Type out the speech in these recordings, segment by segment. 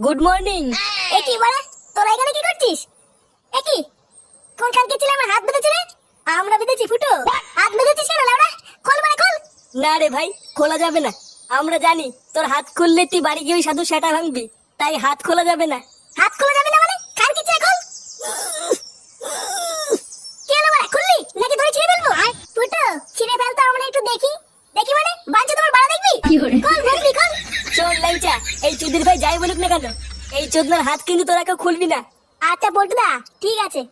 Good morning. এ কি বলে তোরা এখানে কি করছিস? এ কি কোন কালকে ছিল আমার হাত বেঁধেছে রে? আমরা বেঁধেছি ফুটো, হাত বেঁধেছিস কেন লাউড়া? খোল মানে খোল। না রে ভাই, খোলা যাবে না। আমরা জানি তোর হাত খুললে তুই বাড়ি গিয়ে ওই সাধু সেটা ভাঙবি, তাই হাত খোলা যাবে না। হাত খোলা যাবে না মানে কান কি ছিল খোল। কি হলো বড়া, খুললি নাকি ধরে ছিঁড়ে ফেলবো? ফুটো ছিঁড়ে ফেলতো আমরা একটু দেখি। দেখি মানে বাঞ্চা তোমার বাড়া দেখবি? খোল বলবি খোল। চল লাইচা, এই চুদির ভাই যাই বলুক না কেন, এই চোদনার হাত কিন্তু তোরা কেউ খুলবি না। আচ্ছা পল্টুদা ঠিক আছে।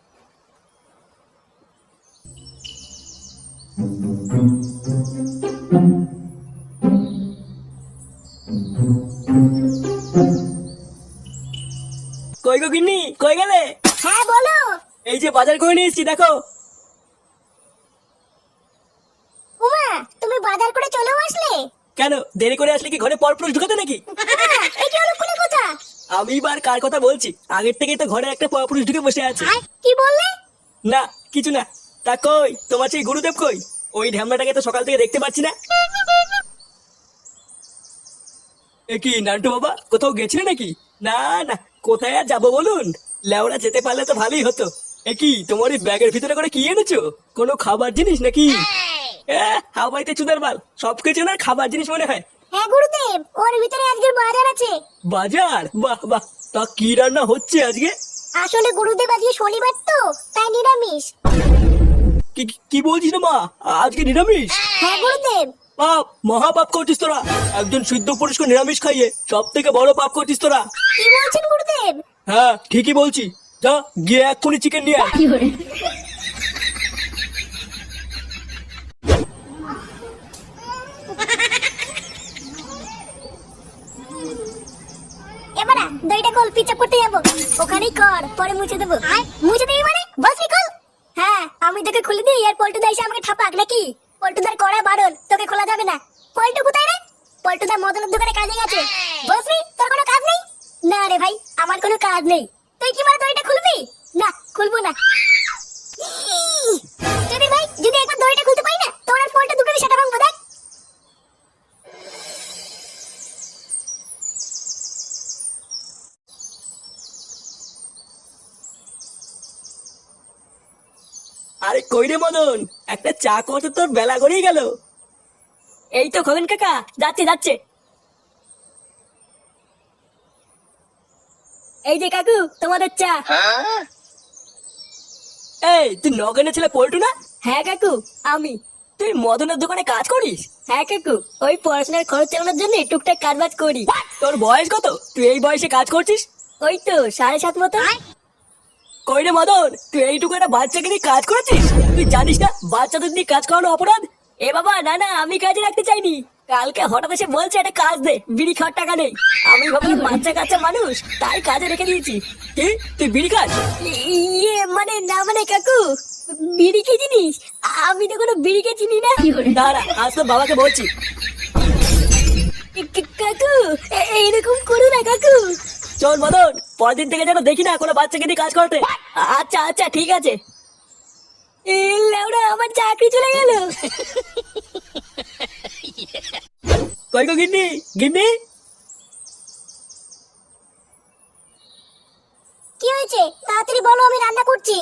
কই গো গিন্নি, কই গেলে? হ্যাঁ বলো। এই যে বাজার করে নিয়ে এসেছি, দেখো। উমা তুমি বাজার করে চলেও আসলে? কেন দেরি করে আসলে কি ঘরে পরপুরুষ ঢুকাতে নাকি? উমা এই কি অলক্ষণে কথা? আমি বার কার কথা বলছি? আগের থেকেই তো ঘরে একটা পরপুরুষ ঢুকে বসে আছে। কি বললে? না কিছু না। তা কই তোমার সেই গুরুদেব কই? ওই ঢ্যামনাটাকে তো সকাল থেকে দেখতে পাচ্ছি না। এ কি নান্টু বাবা, কোথাও গেছিলে নাকি? না না, কোথায় আর যাবো বলুন। লেওড়া যেতে পারলে তো ভালোই হতো। এ কি তোমার এই ব্যাগের ভিতরে করে কি এনেছো? কোনো খাবার জিনিস নাকি? হাওয়াইতে চুদার বাল, সবকিছু না খাবার জিনিস মনে হয়। হ্যাঁ গুরুদেব, ওর ভিতরে আজকের বাজার আছে। বাজার? বাহ বাহ, তা কি রান্না হচ্ছে আজকে? আসলে গুরুদেব আজকে শনিবার তো, তাই নিরামিষ। কি কি বলছিস না মা, আজকে নিরামিষ? হ্যাঁ গুরুদেব। পাপ, মহা পাপ করছিস তোরা। একজন সিদ্ধ পুরুষকে নিরামিষ খাইয়ে সব থেকে বড় পাপ করছিস তোরা। কি বলছেন গুরুদেব? হ্যাঁ ঠিকই বলছি। যা গিয়ে এক্ষুনি চিকেন নিয়ে আয়। এবারে দইটা কল পিচা করতে যাবো, ওখানেই কর, পরে মুছে দেবো। মুছে দিবি মানে বসবি কল? হ্যাঁ আমি তোকে খুলে দিই আর পল্টুদা এসে আমাকে ঠাপাক নাকি? পল্টুদার কড়া বারণ, তোকে খোলা যাবে না। পল্টু কোথায় রে? পল্টুদা মদনের দোকানে কাজে গেছে। বসবি, তোর কোনো কাজ নেই? না রে ভাই, আমার কোনো কাজ নেই। তুই কি মানে দইটা খুলবি? না খুলবো না। যদি ভাই যদি একবার দইটা খুলতে পারি না, তোর আর পল্টু দুটোরই সেটা ভাঙবো দেখ। আরে কই রে মদন, একটা চা করতে তোর বেলা গড়িয়ে গেল। এই তো খগেন কাকা, যাচ্ছে যাচ্ছে। এই যে কাকু, তোমাদের চা। এই তুই নগেনের ছেলে পল্টু না? হ্যাঁ কাকু, আমি। তুই মদনের দোকানে কাজ করিস? হ্যাঁ কাকু, ওই পড়াশোনার খরচ চালানোর জন্য টুকটাক কাজবাজ করি। তোর বয়স কত, তুই এই বয়সে কাজ করছিস? ওই তো 7.5 মতো। কই রে মদন, তুই এইটুকু একটা বাচ্চাকে নিয়ে কাজ করেছিস? তুই জানিস না বাচ্চাদের নিয়ে কাজ করানো অপরাধ? এ বাবা না না, আমি কাজে রাখতে চাইনি। কালকে হঠাৎ এসে বলছে একটা কাজ দে, বিড়ি খাওয়ার টাকা নেই। আমি ভাবলাম বাচ্চা কাচ্চা মানুষ, তাই কাজে রেখে দিয়েছি। কি তুই বিড়ি খাস? ইয়ে মানে না মানে কাকু, বিড়ি কি জিনিস? আমি তো কোনো বিড়িকে চিনি না। দাঁড়া, আজ তো বাবাকে বলছি। কাকু এইরকম করো না কাকু। চল মদন, পরের দিন থেকে যেন দেখি না কোনো বাচ্চাকে নিয়ে কাজ করতে। আচ্ছা আচ্ছা ঠিক আছে। এ লেওড়া, আমার চাকরি চলে গেল। কই গো গিন্নি, গিন্নি। কি হয়েছে তাড়াতাড়ি বলো, আমি রান্না করছি।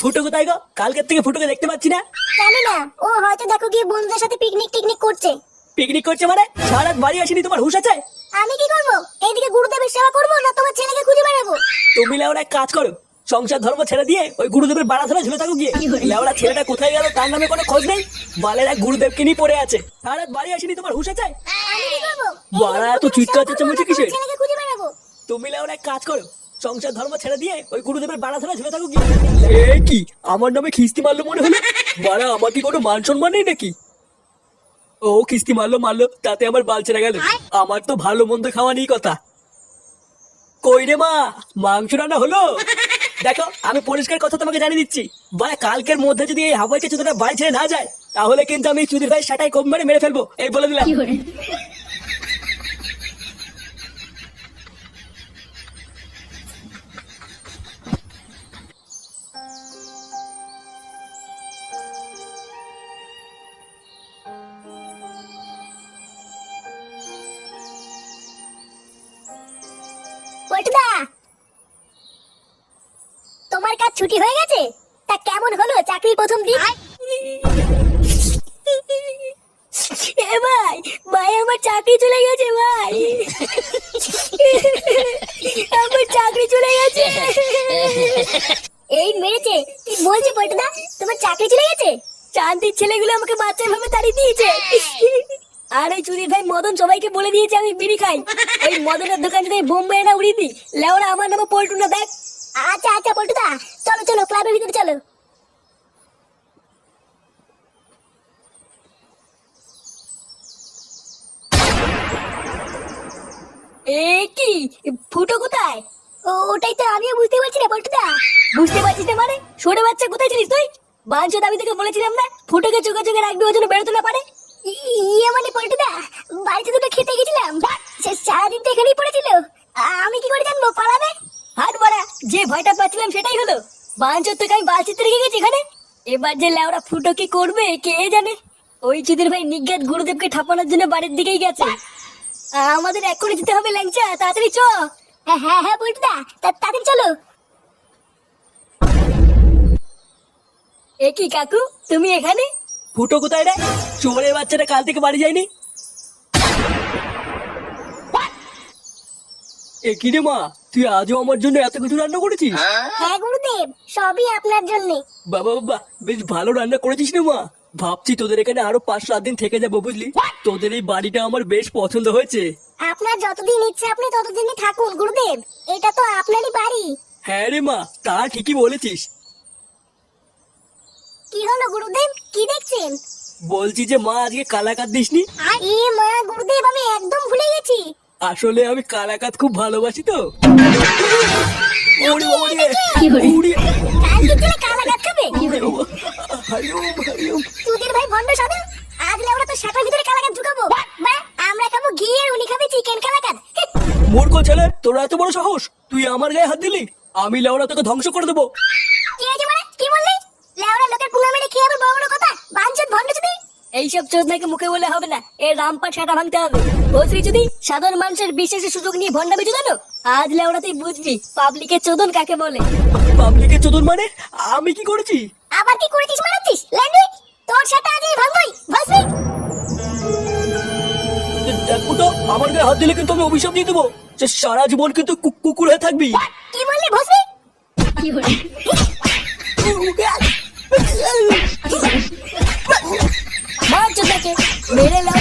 ফুটো কোথায় গো? কালকের থেকে ফুটোকে দেখতে পাচ্ছি না। জানি না, ও হয়তো দেখো গিয়ে বন্ধুদের সাথে পিকনিক টিকনিক করছে। পিকনিক করছে মানে? সারা রাত বাড়ি আসেনি, তোমার হুঁশ আছে? আমি কি করবো? এইদিকে গুরুদেবের সেবা করবো না তোমার ছেলেকে খুঁজে বেড়াবো? তুমি লেওড়া এক কাজ করো, সংসার ধর্ম ছেড়ে দিয়ে ওই গুরুদেবের বাড়া ধরে ঝুলে থাকো গিয়ে। লেওড়া ছেলেটা কোথায় গেল তার নামে কোনো খোঁজ নেই। বালের এক গুরুদেবকে নিয়ে পড়ে আছে। সারা রাত বাড়ি আসেনি, তোমার হুঁশ আছে? আমি কি করবো? বাড়া এত চিৎকার চেঁচামেচি কিসের? ছেলেকে খুঁজে বেড়াবো? তুমি লেওড়া এক কাজ করো, সংসার ধর্ম ছেড়ে দিয়ে ওই গুরুদেবের বাড়া ধরে ঝুলে থাকো গিয়ে। এ কি আমার নামে খিস্তি মারলো মনে হলো? বাড়া আমার কি কোনো মান সম্মান নেই নাকি? ও কিস্তি মারলো মারলো, তাতে আমার বাল ছেড়ে গেল। আমার তো ভালো মন্দ খাওয়া নিয়ে কথা। কই রে মা, মাংস রান্না হলো? দেখো আমি পরিষ্কার কথা তোমাকে জানিয়ে দিচ্ছি, বাড়া কালকের মধ্যে যদি এই হাওয়াই চুদিটা বাড়ি ছেড়ে না যায়, তাহলে কিন্তু আমি চুদির ভাই সেটাই কম মেরে মেরে ফেলবো, এই বলে দিলাম। পল্টুদা, তোমার কাজ ছুটি হয়ে গেছে? তা কেমন হলো চাকরির প্রথম দিন? এ ভাই, ভাই আমার চাকরি চলে গেছে ভাই। আমার চাকরি চলে গেছে। এই মেরেছে, কি বলছি পল্টুদা, তোমার চাকরি চলে গেছে? শান্তির ছেলেগুলো আমাকে বাচ্চার ভাবে তাড়িয়ে দিয়েছে। আর ওই চুরির ভাই মদন সবাইকে বলে দিয়েছে আমি বিড়ি খাই। ওই মদনের দোকান যদি বোম্বে না উড়িয়ে দিই, লেওরা আমার নামে পল্টু না দেখ। আচ্ছা আচ্ছা পল্টুদা, চলো চলো ক্লাবের ভিতরে চলো। এ কি ফুটো কোথায়? ওটাই তো আমিও বুঝতে পারছি না পল্টুদা। বুঝতে পারছিস না মানে? ছোট বাচ্চা কোথায় ছিলিস তুই? বাঞ্চদ আমি তোকে বলেছিলাম না ফুটোকে চোখে চোখে রাখবি, ওই জন্য বেরোতে না পারে। ইয়ে মানে পল্টুদা, বাড়িতে দুটো খেতে গেছিলাম, সে সারাদিন তো এখানেই পড়েছিল, আমি কি করে জানবো পালাবে? হাট বাড়া, যে ভয়টা পাচ্ছিলাম সেটাই হলো। বাঞ্চদ তোকে আমি বালচিতে রেখে গেছি এখানে। এবার যে লেওরা ফুটো কি করবে কে জানে। ওই চুদির ভাই নিজ্ঞাত গুরুদেবকে ঠাপানোর জন্য বাড়ির দিকেই গেছে। আমাদের এক্ষুনি যেতে হবে ল্যাংচা, তাড়াতাড়ি চ। হ্যাঁ হ্যাঁ হ্যাঁ পল্টুদা, তাড়াতাড়ি চলো। এ কি কাকু, তুমি এখানে? ফুটো কোথায় রে? চোরের বাচ্চাটা কাল থেকে বাড়ি যায়নি। এ কি রে মা, তুই আজও আমার জন্য এত কিছু রান্না করেছিস? হ্যাঁ গুরুদেব, সবই আপনার জন্য। বাবা বাবা, বেশ ভালো রান্না করেছিস রে মা। ভাবছি তোদের এখানে আরো 5-7 দিন থেকে যাবো, বুঝলি? তোদের এই বাড়িটা আমার বেশ পছন্দ হয়েছে। আপনার যতদিন ইচ্ছে আপনি ততদিনই থাকুন গুরুদেব, এটা তো আপনারই বাড়ি। হ্যাঁ রে মা, তা ঠিকই বলেছিস। কি হলো গুরুদেব, কি দেখছেন? বলছি যে মা, আজকে কালাকাত দিসনি? এ মা গুরুদেব, আমি একদম ভুলে গেছি। আসলে আমি কালাকাত খুব ভালোবাসি তো। ওরে ওরে ওরে, কালকে ছেলে কালা গাছ খাবে। হারিও হারিও। সুধীর ভাই ভন্ড সাধু, আজ আমরা তো শাটার ভিতরে কালা গাছ ঢুকাবো। বা আমরা খাবো ঘি আর উনি খাবে চিকেন কালা গাছ। মূর্খ ছেলে, তোরা এত বড় সাহস, তুই আমার গায়ে হাত দিলি? আমি লেওড়া তোকে ধ্বংস করে দেবো। কি হয়েছে মানে, কি বললি? লেওড়া লোকের পুঙ্গা মেরে খেয়ে আবার বড় বড় কথা, বাঞ্চত ভন্ড যদি। এইসব চোদনাকে মুখে বলে হবে না, এর রামপাট সাটা ভাঙতে হবে। বসরি যদি সাধারণ মানুষের বিশেষের সুযোগ নিয়ে ভন্ডামি চোদানো, আজ লেওড়া তুই বুঝবি পাবলিকের চোদন কাকে বলে। পাবলিকের চোদন মানে? আমি কি করেছি? আবার কি করেছিস মারাচ্ছিস ল্যান্ডি? তোর সাথে আজই ভাঙবই ভাসবি। দেখ ফুটো, আমার গায়ে হাত দিলে কিন্তু আমি অভিশাপ দিয়ে দেবো, যে সারা জীবন কিন্তু কুকুর হয়ে থাকবি। কি বললি ভাসবি? মার চোদাকে মেরে লাও